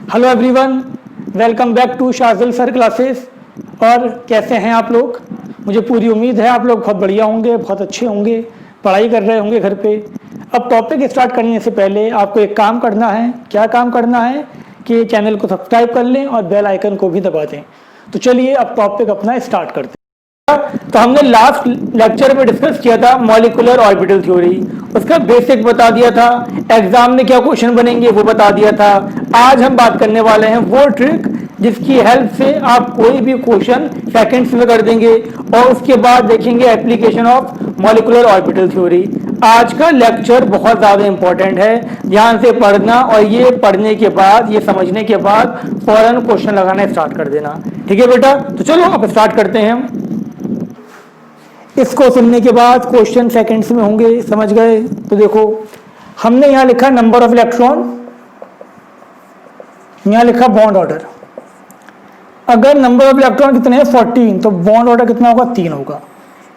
Hello everyone, welcome back to Shajil sir classes. और कैसे हैं आप लोग? मुझे पूरी उम्मीद है आप लोग बहुत बढ़िया होंगे, बहुत अच्छे होंगे, पढ़ाई कर रहे होंगे घर पे। अब टॉपिक स्टार्ट करने से पहले आपको एक काम करना है। क्या काम करना है कि चैनल को सब्सक्राइब कर लें और बेल आइकन को भी दबा दें। तो चलिए अब टॉपिक अपना स्टार्ट करते हैं। तो हमने लास्ट लेक्चर में डिस्कस किया था मॉलिक्यूलर ऑर्बिटल थ्योरी, उसका बेसिक बता दिया था, एग्जाम में क्या क्वेश्चन बनेंगे वो बता दिया था। आज हम बात करने वाले हैं वो ट्रिक जिसकी हेल्प से आप कोई भी क्वेश्चन सेकंड्स में कर देंगे और उसके बाद देखेंगे application of molecular orbital theory. आज का लेक्चर बहुत ज़्यादा इंपॉर्टेंट है, ध्यान से पढ़ना और ये पढ़ने के बाद, ये समझने के बाद फौरन क्वेश्चन लगाना स्टार्ट कर देना। ठीक है बेटा? तो चलो अब स्टार्ट करते हैं हम। इसको सुनने के बाद क्वेश्चन सेकंड्स में होंगे, समझ गए? तो देखो, हमने यहाँ लिखा नंबर ऑफ इलेक्ट्रॉन, यहाँ लिखा बॉन्ड ऑर्डर। अगर नंबर ऑफ इलेक्ट्रॉन कितने हैं 14, तो बॉन्ड ऑर्डर कितना होगा? 3 होगा।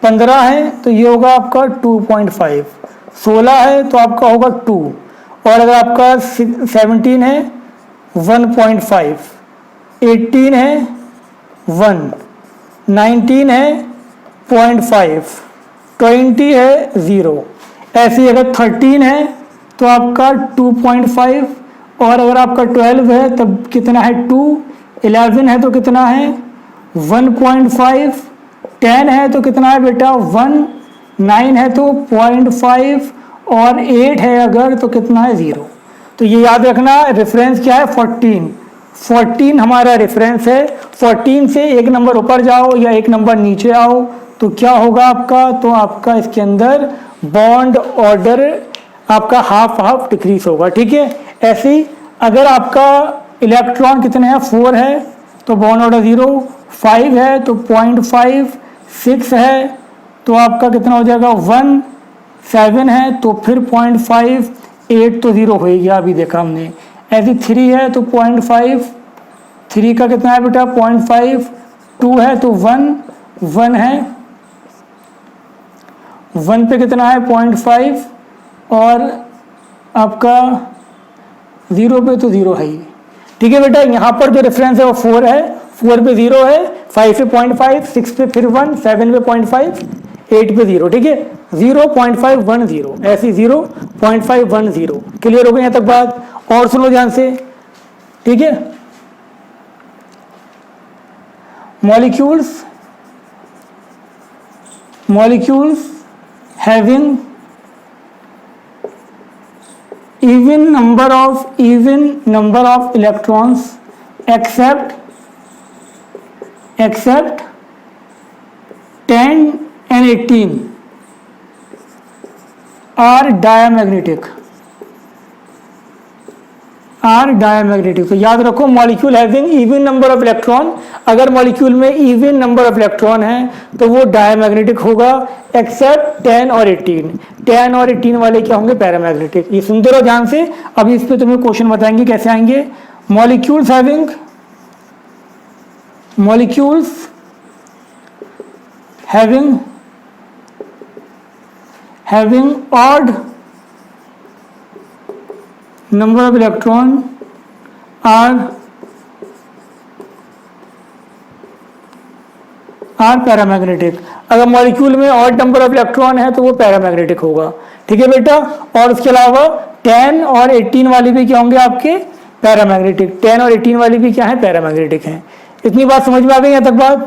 15 है तो ये होगा आपका 2.5, 16 है तो आपका होगा 2, और अगर आपका 17 है 1.5, 18 है 1, 19 है 0.5, 20 है 0। ऐसे ही अगर 13 है तो आपका 2.5, और अगर आपका 12 है तब कितना है 2, 11 है तो कितना है 1.5, 10 है तो कितना है बेटा 1, 9 है तो 0.5, और 8 है अगर तो कितना है 0। तो ये याद रखना, रेफरेंस क्या है 14 हमारा रेफरेंस है। 14 से एक नंबर ऊपर जाओ या एक नंबर नीचे आओ तो क्या होगा आपका? तो आपका इसके अंदर बॉन्ड ऑर्डर आपका हाफ डिक्रीज होगा। ठीक है? ऐसे ही अगर आपका इलेक्ट्रॉन कितने हैं 4 है तो बॉन्ड ऑर्डर 0, 5 है तो 0.5, 6 है तो आपका कितना हो जाएगा 1, 7 है तो फिर 0.5, 8 तो 0 हो गया, अभी देखा हमने। ऐसे 3 है तो 0.5, 3 का कितना है बेटा 0.5, 2 है तो 1 है, 1 पे कितना है 0.5, और आपका 0 पे तो 0 है ही। ठीक है बेटा? यहाँ पर जो रेफरेंस है वो 4 है, 4 पे 0 है, 5 पे 0.5, 6 पे फिर 1, 7 पे 0.5, 8 पे 0। ठीक है? 0.510, ऐसी 0.510। क्लियर हो गई यहाँ तक बात? और सुनो ध्यान से, ठीक है? Molecules having even number of electrons except 10 and 18 are diamagnetic। तो याद रखो, molecule having even number of electron, अगर मॉलिक्यूल में इवन नंबर ऑफ इलेक्ट्रॉन है तो वो डायमैग्नेटिक होगा, एक्सेप्ट 10 और 18। 10 और 18 वाले क्या होंगे? पैरामैग्नेटिक। ये सुनते रहो ध्यान से, अभी इस पे तुम्हें क्वेश्चन बताएंगे कैसे आएंगे। Molecules having odd number of electron are paramagnetic. अगर मॉलिक्यूल में ऑड नंबर ऑफ इलेक्ट्रॉन है तो वो पैरामैग्नेटिक होगा। ठीक है बेटा? और उसके अलावा 10 और 18 वाली भी क्या होंगे आपके? पैरामैग्नेटिक। 10 और 18 वाली भी क्या है? पैरामैग्नेटिक हैं। इतनी बात समझ में आ गई यहाँ तक बात?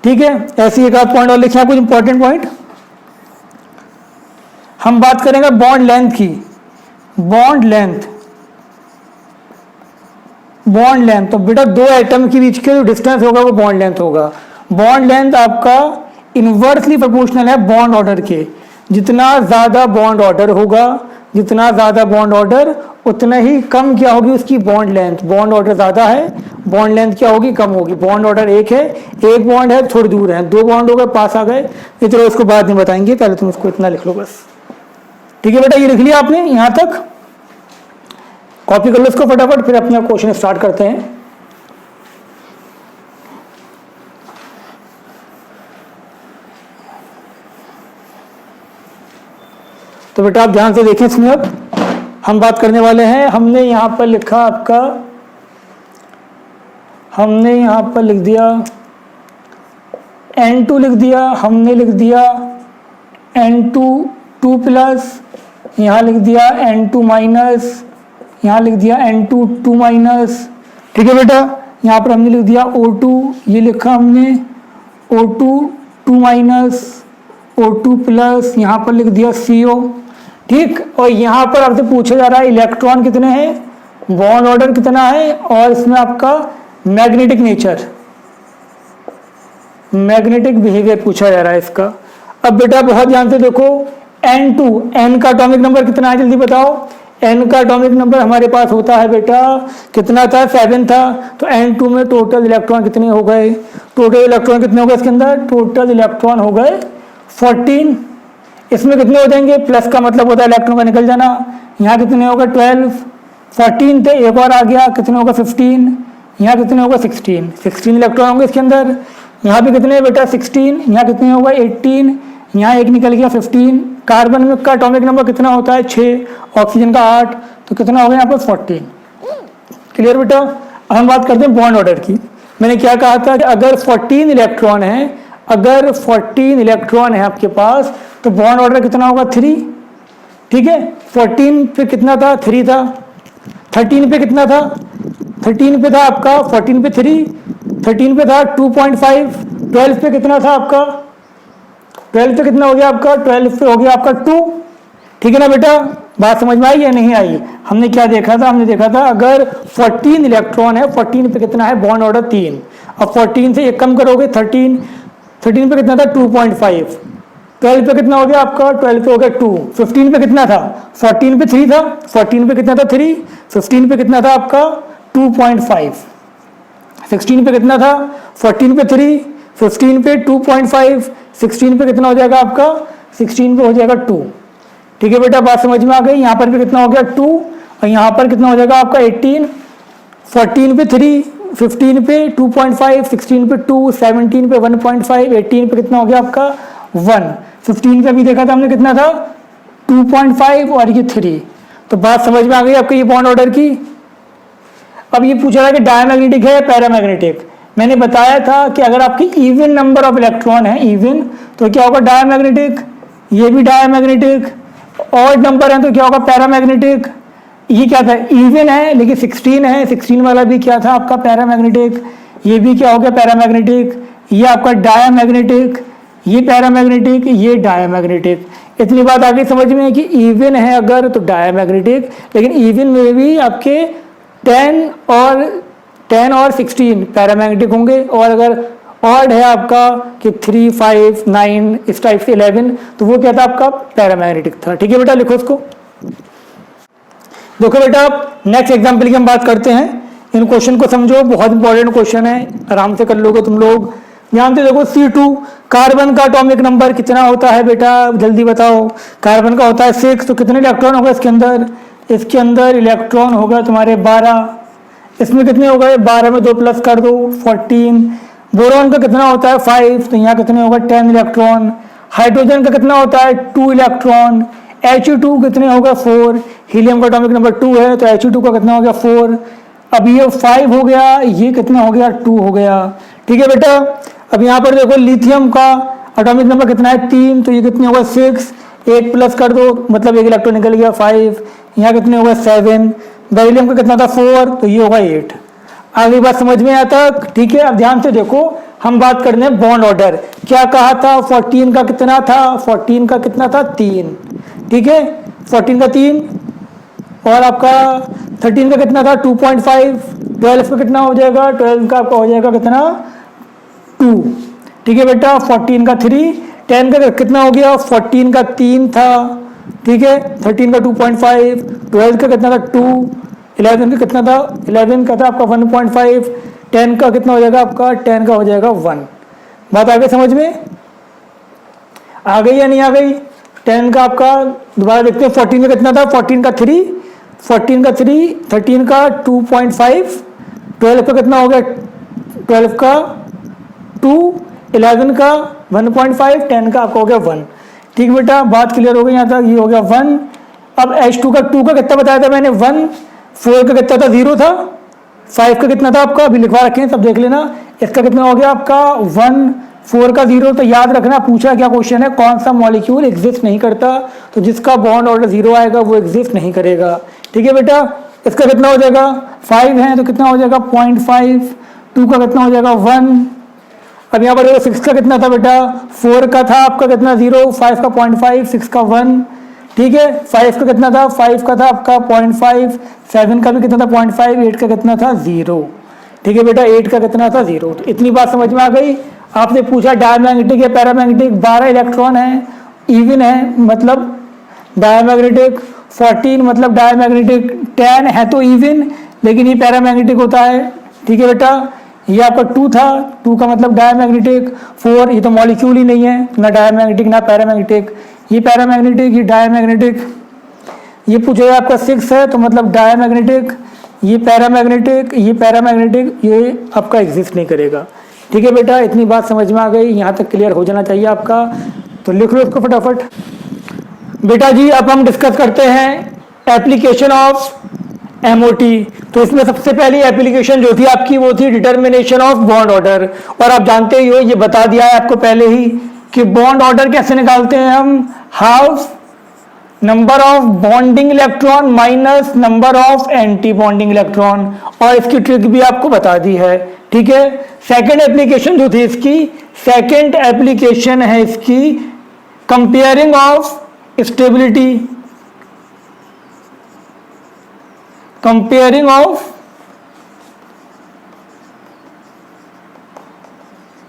ठीक है? ऐसी एक आध पॉइंट और लिखा, कुछ इंपॉर्टेंट पॉइंट हम बात करेंगे बॉन्ड लेंथ की। बॉन्ड लेंथ तो बेटा दो एटम के बीच के जो डिस्टेंस होगा वो बॉन्ड लेंथ होगा। बॉन्ड लेंथ आपका इनवर्सली प्रोपोर्शनल है बॉन्ड ऑर्डर के। जितना ज़्यादा बॉन्ड ऑर्डर होगा, उतना ही कम क्या होगी उसकी बॉन्ड लेंथ। बॉन्ड ऑर्डर ज़्यादा है, बॉन्ड लेंथ क्या होगी? कम होगी। बॉन्ड ऑर्डर एक है, एक बॉन्ड है थोड़ी दूर है, 2 बॉन्ड हो गए पास आ गए, इतना उसको बाद में बताएंगे, पहले तुम इसको इतना लिख लो बस। ठीक है बेटा? ये लिख लिया आपने यहाँ तक? कॉपी कर लो इसको फटाफट, फिर अपना क्वेश्चन स्टार्ट करते हैं। तो बेटा आप ध्यान से देखें इसमें, अब हम बात करने वाले हैं, हमने यहाँ पर लिखा आपका हमने यहाँ पर लिख दिया N2 लिख दिया, हमने लिख दिया N2 2 प्लस, यहाँ लिख दिया N2 माइनस, यहाँ लिख दिया N2 2 माइनस। ठीक है बेटा, यहाँ पर हमने लिख दिया O2, ये लिखा हमने O2 2 माइनस, O2 प्लस, यहाँ पर लिख दिया CO। ठीक, और यहाँ पर आपसे पूछा जा रहा है इलेक्ट्रॉन कितने हैं, बॉन्ड ऑर्डर कितना है, और इसमें आपका मैग्नेटिक नेचर, मैग्नेटिक बिहेवियर पूछा जा रहा है इसका। अब बेटा बहुत ध्यान से देखो, N2, N का एटॉमिक नंबर कितना है जल्दी बताओ। N का एटॉमिक नंबर हमारे पास होता है बेटा कितना था, 7 था। तो N2 में टोटल इलेक्ट्रॉन कितने हो गए, टोटल इलेक्ट्रॉन कितने हो गए इसके अंदर, टोटल इलेक्ट्रॉन हो गए 14। इसमें कितने हो जाएंगे, प्लस का मतलब होता है इलेक्ट्रॉन का निकल जाना। यहाँ कितने होगा 12, 14 थे, एक और आ गया, कितने होगा 15, यहाँ कितने होगा 16 इलेक्ट्रॉन होंगे इसके अंदर। यहाँ पे कितने बेटा 16, यहाँ कितने होगा 18, यहाँ एक निकल गया 15। कार्बन में का एटॉमिक नंबर कितना होता है 6, ऑक्सीजन का 8, तो कितना हो गया यहाँ पर 14। क्लियर बेटा। अब हम बात करते हैं बॉन्ड ऑर्डर की। मैंने क्या कहा था कि अगर 14 इलेक्ट्रॉन है, अगर 14 इलेक्ट्रॉन है आपके पास, तो बॉन्ड ऑर्डर कितना होगा 3। ठीक है, 14 पे कितना था 3 था, 13 पे कितना था, 13 पे था आपका 14 पे 3, 13 पे था 2.5, 12 पे कितना था आपका, 12 पे कितना हो गया आपका, 12 पे हो गया आपका 2। ठीक है ना बेटा, बात समझ में आई या नहीं आई। हमने क्या देखा था, हमने देखा था अगर 14 इलेक्ट्रॉन है, 14 पे कितना है बॉन्ड ऑर्डर 3, अब 14 से एक कम करोगे 13, 13 पे कितना था 2.5, 12 पे कितना हो गया आपका, 12 पे हो गया 2, 15 पे कितना था 14 पे 3 था, 14 पे कितना था 3, 15 पे कितना था आपका 2.5, 16 पे कितना था 14 पे 3, 15 पे 2.5, 16 पे कितना हो जाएगा आपका, 16 पे हो जाएगा 2। ठीक है बेटा, बात समझ में आ गई। यहाँ पर भी कितना हो गया 2, और यहाँ पर कितना हो जाएगा आपका 18, 14 पे 3, 15 पे 2.5, 16 पे 2, 17 पे 1.5, 18 पे कितना हो गया आपका 1, 15 पे भी देखा था हमने कितना था 2.5 और ये 3। तो बात समझ में आ गई आपको ये बॉन्ड ऑर्डर की। अब ये पूछा था कि डायमैग्नेटिक है या पैरामैग्नेटिक। मैंने बताया था कि अगर आपकी इवन नंबर ऑफ इलेक्ट्रॉन है, इवन, तो क्या होगा डायमैग्नेटिक, ये भी डायमैग्नेटिक। ऑड नंबर है तो क्या होगा पैरामैग्नेटिक। ये क्या था इवन है लेकिन 16 है, 16 वाला भी क्या था आपका पैरामैग्नेटिक। ये भी क्या हो गया पैरामैग्नेटिक। ये आपका डायमैग्नेटिक, ये पैरामैग्नेटिक, ये डायमैग्नेटिक। इतनी बात आगे समझ में है कि इवन है अगर तो डायमैग्नेटिक, लेकिन इवन में भी आपके 10 और 16 पैरामैग्नेटिक होंगे, और अगर ऑड है आपका कि 3, 5, 9 इस टाइप से 11 तो वो क्या था आपका पैरामैग्नेटिक था। ठीक है बेटा, लिखो उसको। देखो बेटा, आप नेक्स्ट एग्जाम्पल की हम बात करते हैं। इन क्वेश्चन को समझो, बहुत इंपॉर्टेंट क्वेश्चन है, आराम से कर लोगे तुम लोग। ध्यान से देखो, C2 कार्बन का एटॉमिक नंबर कितना होता है बेटा, जल्दी बताओ। कार्बन का होता है 6, तो कितने इलेक्ट्रॉन होगा इसके अंदर, इसके अंदर इलेक्ट्रॉन होगा तुम्हारे 12। इसमें कितने हो गए 12 में 2 प्लस कर दो 14। बोरॉन का कितना होता है 5, तो यहाँ कितने होगा 10 इलेक्ट्रॉन। हाइड्रोजन का कितना होता है 2 इलेक्ट्रॉन। He2 कितने होगा 4। हीलियम का एटॉमिक नंबर 2 है तो He2 का कितना हो गया 4। अब ये 5 हो गया, ये कितना हो गया 2 हो गया। ठीक है बेटा, अब यहाँ पर देखो लिथियम का एटॉमिक नंबर कितना है 3, तो ये कितने होगा 6। 1 प्लस कर दो मतलब 1 इलेक्ट्रॉन निकल गया 5। यहाँ कितने होगा 7। बेरिलियम का कितना था 4, तो ये होगा 8। आगे बात समझ में आता। ठीक है, अब ध्यान से देखो, हम बात करने हैं बॉन्ड ऑर्डर। क्या कहा था 14 का कितना था, 14 का कितना था 3। ठीक है, 14 का 3, और आपका 13 का कितना था 2.5। 12 का कितना हो जाएगा, 12 का आपका हो जाएगा कितना 2। ठीक है बेटा, 14 का 3। 10 का कितना हो गया 14 का 3 था। ठीक है, 13 का 2.5। 12 का कितना था 2। 11 का कितना था 11 का था आपका 1.5। 10 का कितना हो जाएगा आपका 10 का हो जाएगा 1। बात आगे समझ में आ गई या नहीं आ गई। 10 का आपका दोबारा देखते हैं, 14 का कितना था 14 का 3। 14 का 3, 13 का 2.5। 12 का कितना हो गया 12 का 2। 11 का 1.5। 10 का आपका हो गया 1। ठीक बेटा, बात क्लियर हो गई यहाँ तक। ये हो गया 1। अब H2 का 2 का कितना बताया था मैंने 1। 4 का कितना था 0 था। 5 का कितना था आपका, अभी लिखवा रखे हैं सब देख लेना। इसका कितना हो गया आपका 1, 4 का 0। तो याद रखना पूछा क्या क्वेश्चन है, कौन सा मॉलिक्यूल एग्जिस्ट नहीं करता, तो जिसका बॉन्ड ऑर्डर 0 आएगा वो एग्जिस्ट नहीं करेगा। ठीक है बेटा, इसका कितना हो जाएगा 5 है तो कितना हो जाएगा 0.5, 2 का कितना हो जाएगा 1। अब यहाँ पर 6 का कितना था बेटा, 4 का था आपका कितना 0, 5 का 0.5, 6 का 1। ठीक है, 5 का कितना था, 5 का था आपका 0.5, 7 का भी कितना था 0.5, 8 का कितना था 0। ठीक है बेटा, 8 का कितना था 0। तो इतनी बात समझ में आ गई। आपने पूछा डायमैग्नेटिक या पैरामैग्नेटिक, 12 इलेक्ट्रॉन है, इवन है मतलब डायमैग्नेटिक, 14 मतलब डायमैग्नेटिक, 10 है तो इवन लेकिन ये पैरामैग्नेटिक होता है। ठीक है बेटा, ये आपका 2 था, 2 का मतलब डायमैग्नेटिक, 4 ये तो मॉलिक्यूल ही नहीं है, ना डायमैग्नेटिक ना पैरामैग्नेटिक, ये पैरामैग्नेटिक ये डायमैग्नेटिक। ये पूछेगा आपका 6 है तो मतलब डायमैग्नेटिक, ये पैरामैग्नेटिक, ये पैरामैग्नेटिक, ये आपका एग्जिस्ट नहीं करेगा। ठीक है बेटा, इतनी बात समझ में आ गई, यहाँ तक क्लियर हो जाना चाहिए आपका। तो लिख लो इसको फटाफट। बेटा जी अब हम डिस्कस करते हैं एप्लीकेशन ऑफ एमओटी। तो इसमें सबसे पहली एप्लीकेशन जो थी आपकी वो थी डिटर्मिनेशन ऑफ बॉन्ड ऑर्डर। और आप जानते ही हो, ये बता दिया है आपको पहले ही कि बॉन्ड ऑर्डर कैसे निकालते हैं हम, half number of bonding electron minus number of anti bonding electron, और इसकी ट्रिक भी आपको बता दी है। ठीक है, सेकंड एप्लीकेशन जो थी इसकी, सेकंड एप्लीकेशन है इसकी comparing of stability, comparing of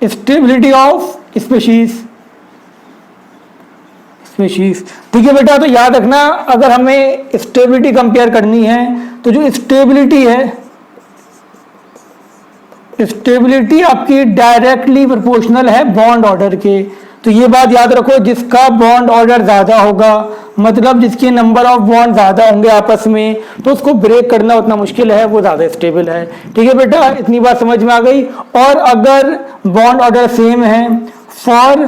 stability of species. ठीक है बेटा, तो याद रखना अगर हमें स्टेबिलिटी कंपेयर करनी है तो जो स्टेबिलिटी है, स्टेबिलिटी आपकी डायरेक्टली प्रोपोर्शनल है बॉन्ड ऑर्डर के। तो ये बात याद रखो, जिसका बॉन्ड ऑर्डर ज्यादा होगा मतलब जिसके नंबर ऑफ बॉन्ड ज्यादा होंगे आपस में, तो उसको ब्रेक करना उतना मुश्किल है, वो ज्यादा स्टेबल है। ठीक है बेटा, इतनी बात समझ में आ गई। और अगर बॉन्ड ऑर्डर सेम है, फॉर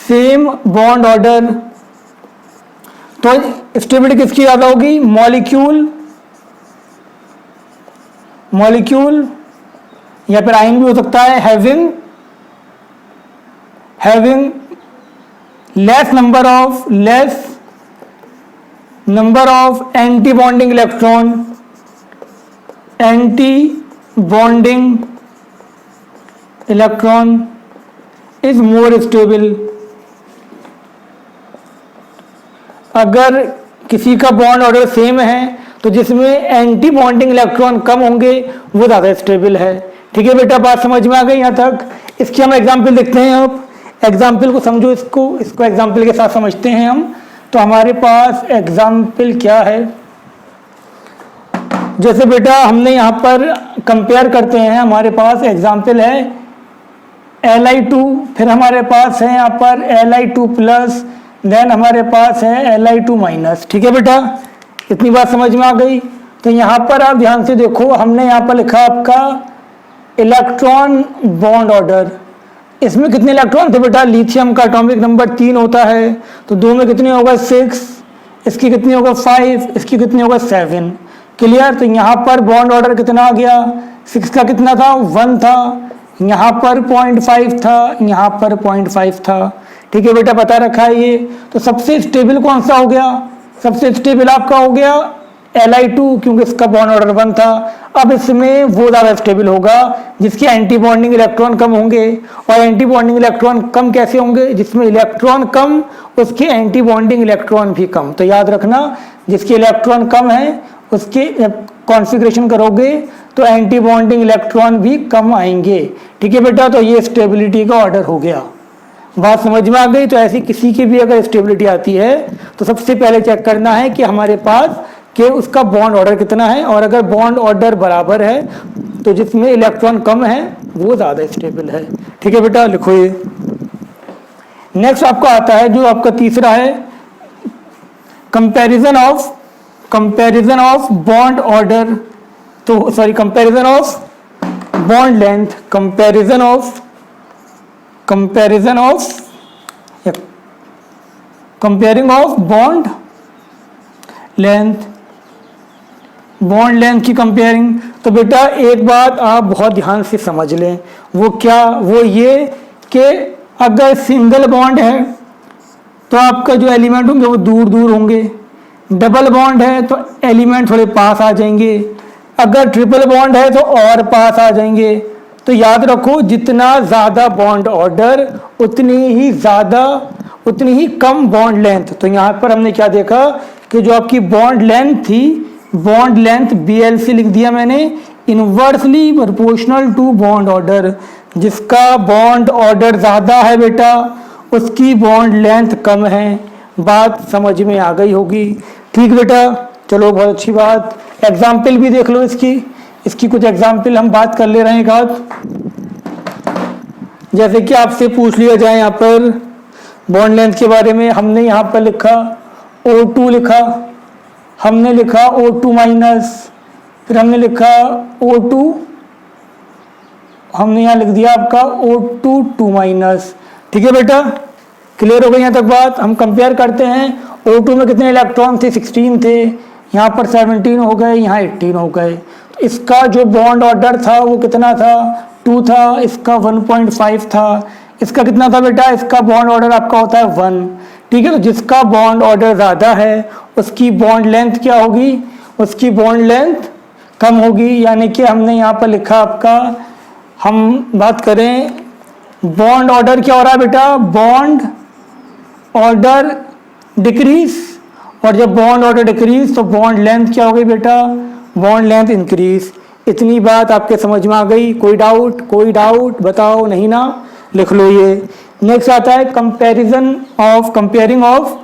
सेम बॉन्ड ऑर्डर, तो स्टेबिलिटी किसकी ज्यादा होगी, मॉलिक्यूल या फिर आयन भी हो सकता है, having less number of anti bonding electron is more stable. अगर किसी का बॉन्ड ऑर्डर सेम है तो जिसमें एंटी बॉन्डिंग इलेक्ट्रॉन कम होंगे वो ज़्यादा स्टेबल है। ठीक है बेटा, बात समझ में आ गई यहाँ तक। इसकी हम एग्जाम्पल देखते हैं। अब एग्जाम्पल को समझो, इसको एग्जाम्पल के साथ समझते हैं हम। तो हमारे पास एग्जाम्पल क्या है, जैसे बेटा हमने यहाँ पर कंपेयर करते हैं, हमारे पास एग्जाम्पल है Li2, फिर हमारे पास है यहाँ पर Li2 प्लस, देन हमारे पास है Li2 माइनस। ठीक है बेटा, इतनी बात समझ में आ गई। तो यहाँ पर आप ध्यान से देखो, हमने यहाँ पर लिखा आपका इलेक्ट्रॉन बॉन्ड ऑर्डर। इसमें कितने इलेक्ट्रॉन थे बेटा, लिथियम का एटॉमिक नंबर 3 होता है, तो 2 में कितने होगा 6, इसकी कितनी होगा 5, इसकी कितनी होगा 7। क्लियर। तो यहाँ पर बॉन्ड ऑर्डर कितना आ गया, 6 का कितना था 1 था, यहाँ पर 0.5 था, यहाँ पर 0.5 था। ठीक है बेटा, बता रखा है ये। तो सबसे स्टेबल कौन सा हो गया, सबसे स्टेबल आपका हो गया Li2, क्योंकि इसका बॉन्ड ऑर्डर 1 था। अब इसमें वो ज़्यादा स्टेबल होगा जिसके एंटी बॉन्डिंग इलेक्ट्रॉन कम होंगे। और एंटी बॉन्डिंग इलेक्ट्रॉन कम कैसे होंगे, जिसमें इलेक्ट्रॉन कम उसके एंटी बॉन्डिंग इलेक्ट्रॉन भी कम। तो याद रखना, जिसके इलेक्ट्रॉन कम है उसके कॉन्फ़िगरेशन करोगे तो एंटी बॉन्डिंग इलेक्ट्रॉन भी कम आएंगे। ठीक है बेटा, तो ये स्टेबिलिटी का ऑर्डर हो गया। बात समझ में आ गई। तो ऐसी किसी की भी अगर स्टेबिलिटी आती है तो सबसे पहले चेक करना है कि हमारे पास कि उसका बॉन्ड ऑर्डर कितना है, और अगर बॉन्ड ऑर्डर बराबर है तो जिसमें इलेक्ट्रॉन कम है वो ज़्यादा स्टेबल है। ठीक है बेटा, लिखो ये। नेक्स्ट आपका आता है जो आपका तीसरा है, कंपैरिजन ऑफ बॉन्ड ऑर्डर, तो sorry comparison of bond length, comparison of bond length की कंपेयरिंग। तो बेटा एक बात आप बहुत ध्यान से समझ लें, वो क्या, वो ये कि अगर सिंगल बॉन्ड है तो आपका जो एलिमेंट होंगे वो दूर दूर होंगे, डबल बॉन्ड है तो एलिमेंट थोड़े पास आ जाएंगे, अगर ट्रिपल बॉन्ड है तो और पास आ जाएंगे। तो याद रखो जितना ज़्यादा बॉन्ड ऑर्डर उतनी ही कम बॉन्ड लेंथ। तो यहाँ पर हमने क्या देखा कि जो आपकी बॉन्ड लेंथ थी, बॉन्ड लेंथ BL से लिख दिया मैंने, inversely proportional to bond order. जिसका बॉन्ड ऑर्डर ज़्यादा है बेटा उसकी बॉन्ड लेंथ कम है। बात समझ में आ गई होगी, ठीक बेटा? चलो बहुत अच्छी बात। एग्जाम्पल भी देख लो इसकी कुछ एग्जाम्पल हम बात कर ले रहे हैं एक आध। जैसे कि आपसे पूछ लिया जाए यहाँ पर बॉन्ड लेंथ के बारे में, हमने यहाँ पर लिखा O2 लिखा, हमने लिखा O2 माइनस, फिर हमने लिखा O2, हमने यहाँ लिख दिया आपका O2 2 माइनस। ठीक है बेटा, क्लियर हो गई यहाँ तक बात? हम कंपेयर करते हैं, O2 में कितने इलेक्ट्रॉन थे? 16 थे, यहाँ पर 17 हो गए, यहाँ 18 हो गए। तो इसका जो बॉन्ड ऑर्डर था वो कितना था? 2 था, इसका 1.5 था। इसका कितना था बेटा? इसका बॉन्ड ऑर्डर आपका होता है 1। ठीक है, तो जिसका बॉन्ड ऑर्डर ज़्यादा है उसकी बॉन्ड लेंथ क्या होगी? उसकी बॉन्ड लेंथ कम होगी। यानी कि हमने यहाँ पर लिखा आपका, हम बात करें बॉन्ड ऑर्डर क्या हो रहा है बेटा? बॉन्ड ऑर्डर डिक्रीज, और जब बॉन्ड ऑर्डर डिक्रीज तो बॉन्ड लेंथ क्या हो गई बेटा? Bond length increase. इतनी बात आपके समझ में आ गई? कोई डाउट? कोई डाउट बताओ, नहीं ना? लिख लो ये। नेक्स्ट आता है comparing of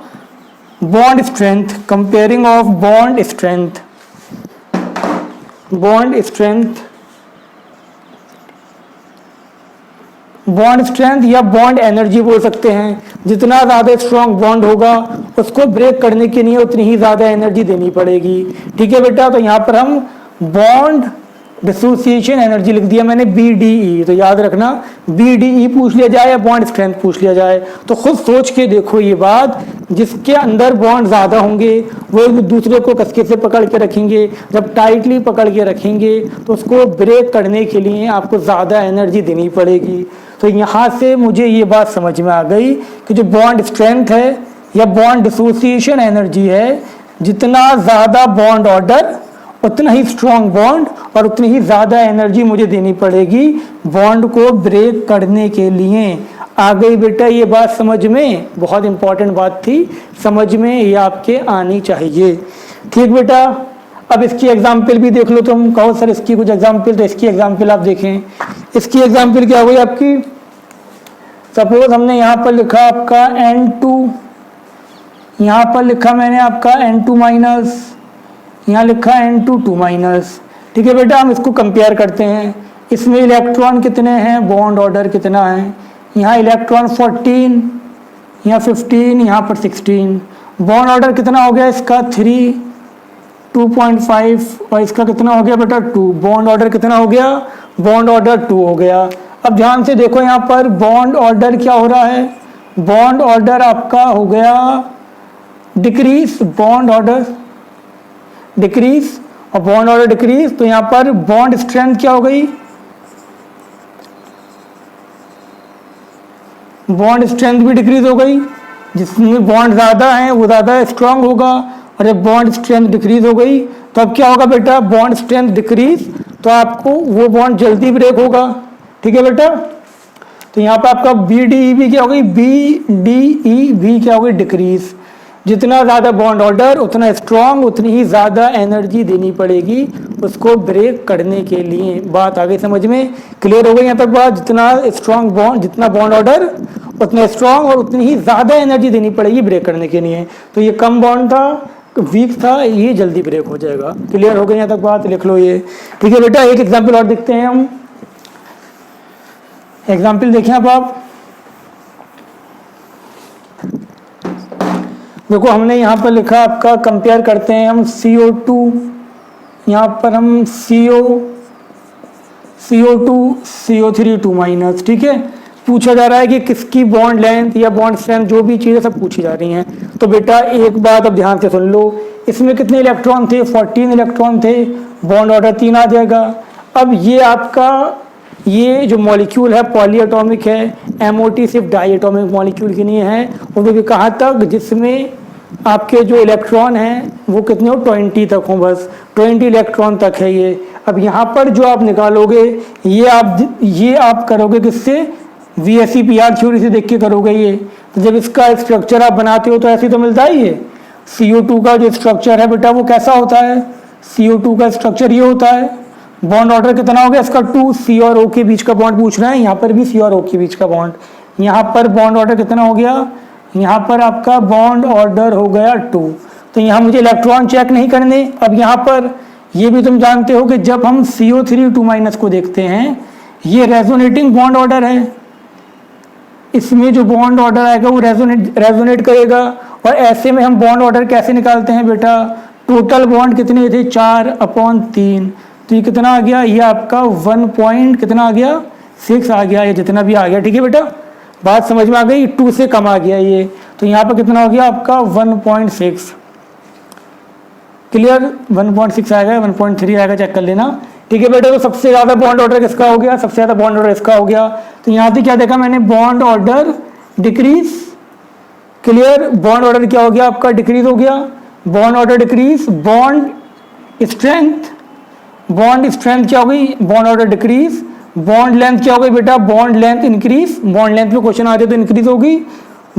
bond strength, comparing of bond strength. Bond strength या बॉन्ड एनर्जी बोल सकते हैं। जितना ज़्यादा स्ट्रॉन्ग बॉन्ड होगा उसको ब्रेक करने के लिए उतनी ही ज़्यादा एनर्जी देनी पड़ेगी। ठीक है बेटा, तो यहाँ पर हम बॉन्ड डिसोसिएशन एनर्जी लिख दिया मैंने BDE। तो याद रखना, BDE पूछ लिया जाए या बॉन्ड स्ट्रेंथ पूछ लिया जाए तो खुद सोच के देखो ये बात। जिसके अंदर बॉन्ड ज़्यादा होंगे वो एक दूसरे को कसके से पकड़ के रखेंगे, जब टाइटली पकड़ के रखेंगे तो उसको ब्रेक करने के लिए आपको ज़्यादा एनर्जी देनी पड़ेगी। तो यहाँ से मुझे ये बात समझ में आ गई कि जो बॉन्ड स्ट्रेंथ है या बॉन्ड डिसोसिएशन एनर्जी है, जितना ज़्यादा बॉन्ड ऑर्डर उतना ही स्ट्रॉन्ग बॉन्ड और उतनी ही ज़्यादा एनर्जी मुझे देनी पड़ेगी बॉन्ड को ब्रेक करने के लिए। आ गई बेटा ये बात समझ में? बहुत इंपॉर्टेंट बात थी, समझ में ये आपके आनी चाहिए। ठीक बेटा, अब इसकी एग्जाम्पल भी देख लो। तुम कहो सर इसकी कुछ एग्जाम्पल, तो इसकी एग्जाम्पल आप देखें। इसकी एग्जाम्पल क्या हुई आपकी? सपोज हमने यहाँ पर लिखा आपका N2, यहाँ पर लिखा मैंने आपका N2 माइनस, यहाँ लिखा N2 2 माइनस। ठीक है बेटा, हम इसको कंपेयर करते हैं। इसमें इलेक्ट्रॉन कितने हैं, बॉन्ड ऑर्डर कितना है? यहाँ इलेक्ट्रॉन 14, यहाँ 15, यहाँ पर 16। बॉन्ड ऑर्डर कितना हो गया इसका? 3, 2.5, और इसका कितना हो गया बेटा? 2। बॉन्ड ऑर्डर कितना हो गया? बॉन्ड ऑर्डर 2 हो गया। अब ध्यान से देखो यहाँ पर बॉन्ड ऑर्डर क्या हो रहा है? बॉन्ड ऑर्डर आपका हो गया डिक्रीज, बॉन्ड ऑर्डर डिक्रीज और बॉन्ड ऑर्डर डिक्रीज। तो यहाँ पर बॉन्ड स्ट्रेंथ क्या हो गई? बॉन्ड स्ट्रेंथ भी डिक्रीज हो गई। जिसमें बॉन्ड ज़्यादा है वो ज़्यादा स्ट्रांग होगा, और जब बॉन्ड स्ट्रेंथ डिक्रीज हो गई तो अब क्या होगा बेटा? बॉन्ड स्ट्रेंथ डिक्रीज, तो आपको वो बॉन्ड जल्दी ब्रेक होगा। ठीक है बेटा, तो यहाँ पर आपका BDE भी क्या हो गई? BDE भी क्या हो गई? डिक्रीज। जितना ज़्यादा बॉन्ड ऑर्डर उतना स्ट्रॉन्ग, उतनी ही ज़्यादा एनर्जी देनी पड़ेगी उसको ब्रेक करने के लिए। बात आगे समझ में क्लियर हो गई यहाँ तक बात? जितना स्ट्रॉन्ग बॉन्ड, जितना बॉन्ड ऑर्डर उतना स्ट्रॉन्ग और उतनी ही ज़्यादा एनर्जी देनी पड़ेगी ब्रेक करने के लिए। तो ये कम बॉन्ड था, वीक था, ये जल्दी ब्रेक हो जाएगा। क्लियर हो गई यहाँ तक बात? लिख लो ये। ठीक है बेटा, एक एग्जाम्पल और देखते हैं हम। एग्जाम्पल देखें अब आप। देखो हमने यहाँ पर लिखा आपका, कंपेयर करते हैं हम CO2, यहाँ पर हम CO2 CO3 2 माइनस। ठीक है, पूछा जा रहा है कि किसकी बॉन्ड लेंथ या बॉन्ड स्ट्रेंथ, जो भी चीज़ें सब पूछी जा रही हैं। तो बेटा एक बात अब ध्यान से सुन लो, इसमें कितने इलेक्ट्रॉन थे? 14 इलेक्ट्रॉन थे, बॉन्ड ऑर्डर 3 आ जाएगा। अब ये आपका ये जो मॉलिक्यूल है पॉली एटॉमिक है, MOT सिर्फ डाई एटॉमिक मॉलिक्यूल के लिए है, और वो भी कहाँ तक? जिसमें आपके जो इलेक्ट्रॉन हैं वो कितने हो? 20 तक हो, बस 20 इलेक्ट्रॉन तक है ये। अब यहाँ पर जो आप निकालोगे ये आप करोगे किससे? VSEPR थ्योरी से देख के करोगे ये। तो जब इसका स्ट्रक्चर आप बनाते हो तो ऐसे तो मिलता ही है। CO2 का जो स्ट्रक्चर है बेटा वो कैसा होता है? CO2 का स्ट्रक्चर ये होता है। बॉन्ड ऑर्डर कितना हो गया इसका? 2। C और O के बीच का बॉन्ड पूछ रहा है, यहाँ पर भी C और O के बीच का बॉन्ड। यहाँ पर बॉन्ड ऑर्डर कितना हो गया? यहाँ पर आपका बॉन्ड ऑर्डर हो गया 2। तो यहाँ मुझे इलेक्ट्रॉन चेक नहीं करने। अब यहाँ पर ये भी तुम जानते हो कि जब हम CO3 2- को देखते हैं, ये रेजोनेटिंग बॉन्ड ऑर्डर है, इसमें जो बॉन्ड ऑर्डर आएगा वो रेजोनेट करेगा। और ऐसे में हम बॉन्ड ऑर्डर कैसे निकालते हैं बेटा? टोटल बॉन्ड कितने थे? 4/3। तो ये कितना आ गया? ये आपका 1 कितना आ गया? 6 आ गया, ये जितना भी आ गया। ठीक है बेटा, बात समझ में आ गई? 2 से कम आ गया ये, तो यहाँ पर कितना हो गया आपका? 1.6। क्लियर? 1.6 आएगा, 1.3 आएगा, चेक कर लेना। ठीक है बेटा, तो सबसे ज़्यादा बॉन्ड ऑर्डर किसका हो गया? सबसे ज़्यादा बॉन्ड ऑर्डर इसका हो गया। तो यहाँ से क्या देखा मैंने? Bond order decrease. Clear? Bond order क्या हो गया आपका? डिक्रीज हो गया। Bond order decrease. Bond strength क्या हो गई? Bond order decrease. Bond length क्या हो गई बेटा? Bond length increase. Bond length में क्वेश्चन आते तो इंक्रीज होगी।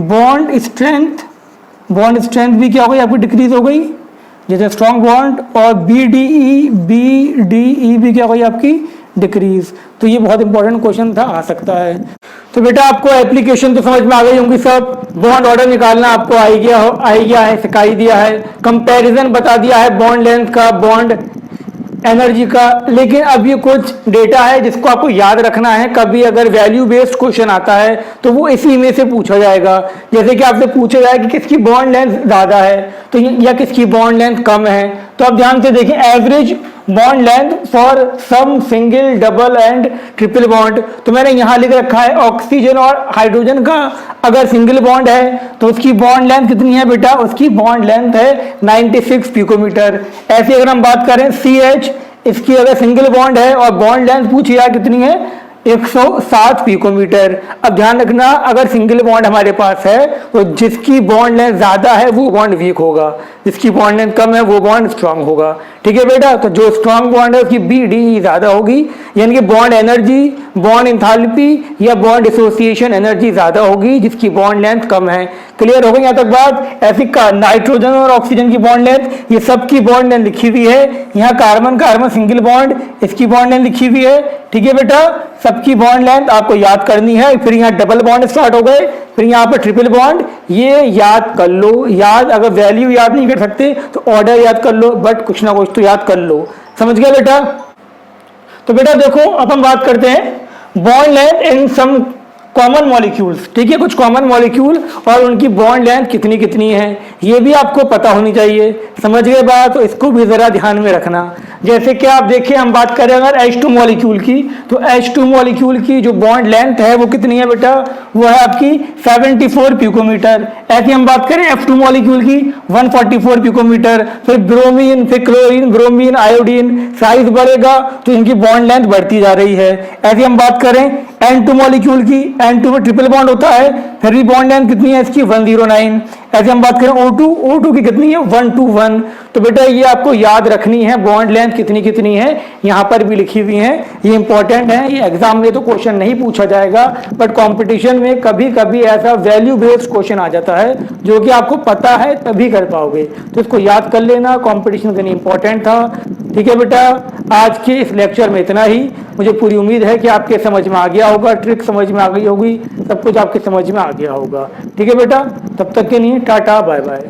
बॉन्ड स्ट्रेंथ भी क्या हो गई आपकी? डिक्रीज हो गई, जैसे स्ट्रॉन्ग बॉन्ड। और BDE भी क्या हो गई आपकी? डिक्रीज। तो ये बहुत इंपॉर्टेंट क्वेश्चन था, आ सकता है। तो बेटा आपको एप्लीकेशन तो समझ में आ गई होंगी सब। बॉन्ड ऑर्डर निकालना आपको आ गया है, सिखाई दिया है। कंपैरिजन बता दिया है बॉन्ड लेंथ का, बॉन्ड एनर्जी का। लेकिन अब ये कुछ डेटा है जिसको आपको याद रखना है। कभी अगर वैल्यू बेस्ड क्वेश्चन आता है तो वो इसी में से पूछा जाएगा। जैसे कि आपसे पूछा जाए कि किसकी बॉन्ड लेंथ ज़्यादा है तो या किसकी बॉन्ड लेंथ कम है, तो आप ध्यान से देखें average bond length for some single, double and triple bond. तो मैंने यहाँ लिख रखा है ऑक्सीजन और हाइड्रोजन का अगर सिंगल बॉन्ड है तो उसकी बॉन्ड लेंथ कितनी है बेटा? उसकी बॉन्ड लेंथ है 96 पिकोमीटर। ऐसे अगर हम बात करें CH, इसकी अगर सिंगल बॉन्ड है और बॉन्ड लेंथ पूछी है कितनी है? 107 पिकोमीटर। अब ध्यान रखना, अगर सिंगल बॉन्ड हमारे पास है तो जिसकी बॉन्ड लेंथ ज्यादा है वो बॉन्ड वीक होगा, जिसकी बॉन्ड लेंथ कम है वो बॉन्ड स्ट्रांग होगा। ठीक है बेटा, तो जो स्ट्रांग बॉन्ड है उसकी BDE ज्यादा होगी, यानी कि बॉन्ड एनर्जी, बॉन्ड इंथैल्पी या बॉन्ड एसोसिएशन एनर्जी ज्यादा होगी जिसकी बॉन्ड लेंथ कम है। क्लियर हो गई यहाँ तक बात? ऐसी नाइट्रोजन और ऑक्सीजन की बॉन्ड लेंथ, ये सबकी बॉन्ड लेंथ लिखी हुई है। यहाँ कार्बन सिंगल बॉन्ड, इसकी बॉन्ड लेंथ लिखी हुई है। ठीक है बेटा, सबकी बॉन्ड लेंथ आपको याद करनी है। फिर यहाँ डबल बॉन्ड स्टार्ट हो गए, फिर यहाँ पर ट्रिपल बॉन्ड, ये याद कर लो। याद अगर वैल्यू याद नहीं कर सकते तो ऑर्डर याद कर लो, बट कुछ ना कुछ तो याद कर लो। समझ गया बेटा? तो बेटा देखो, अब हम बात करते हैं bond length in some common molecules. ठीक है, कुछ कॉमन मॉलिक्यूल और उनकी बॉन्ड लेंथ कितनी कितनी है ये भी आपको पता होनी चाहिए। समझ गए बात? तो इसको भी जरा ध्यान में रखना। जैसे कि आप देखिए, हम बात करें अगर H2 मॉलिक्यूल की, तो H2 मॉलिक्यूल की जो बॉन्ड लेंथ है वो कितनी है बेटा? वो है आपकी 74 पिकोमीटर। ऐसी हम बात करें F2 मॉलिक्यूल की 144 पिकोमीटर। फिर ब्रोमीन, फिर क्लोरीन, ब्रोमीन, आयोडीन, साइज बढ़ेगा तो इनकी बॉन्ड लेंथ बढ़ती जा रही है। ऐसी हम बात करें N2 मॉलिक्यूल की, N2 में ट्रिपल बॉन्ड होता है, फिर भी बॉन्ड लेंथ कितनी है इसकी? 109। ऐसे हम बात करें O2 की कितनी है? 121। तो बेटा ये आपको याद रखनी है, बॉन्ड लेंथ कितनी कितनी है, यहाँ पर भी लिखी हुई है। ये इंपॉर्टेंट है, ये एग्जाम में तो क्वेश्चन नहीं पूछा जाएगा, बट कंपटीशन में कभी कभी ऐसा वैल्यू बेस्ड क्वेश्चन आ जाता है जो कि आपको पता है तभी कर पाओगे। तो इसको याद कर लेना, कंपटीशन के लिए इंपॉर्टेंट था। ठीक है बेटा, आज के इस लेक्चर में इतना ही। मुझे पूरी उम्मीद है कि आपके समझ में आ गया होगा, ट्रिक समझ में आ गई होगी, सब कुछ आपके समझ में आ गया होगा। ठीक है बेटा, तब तक के लिए टाटा बाय बाय।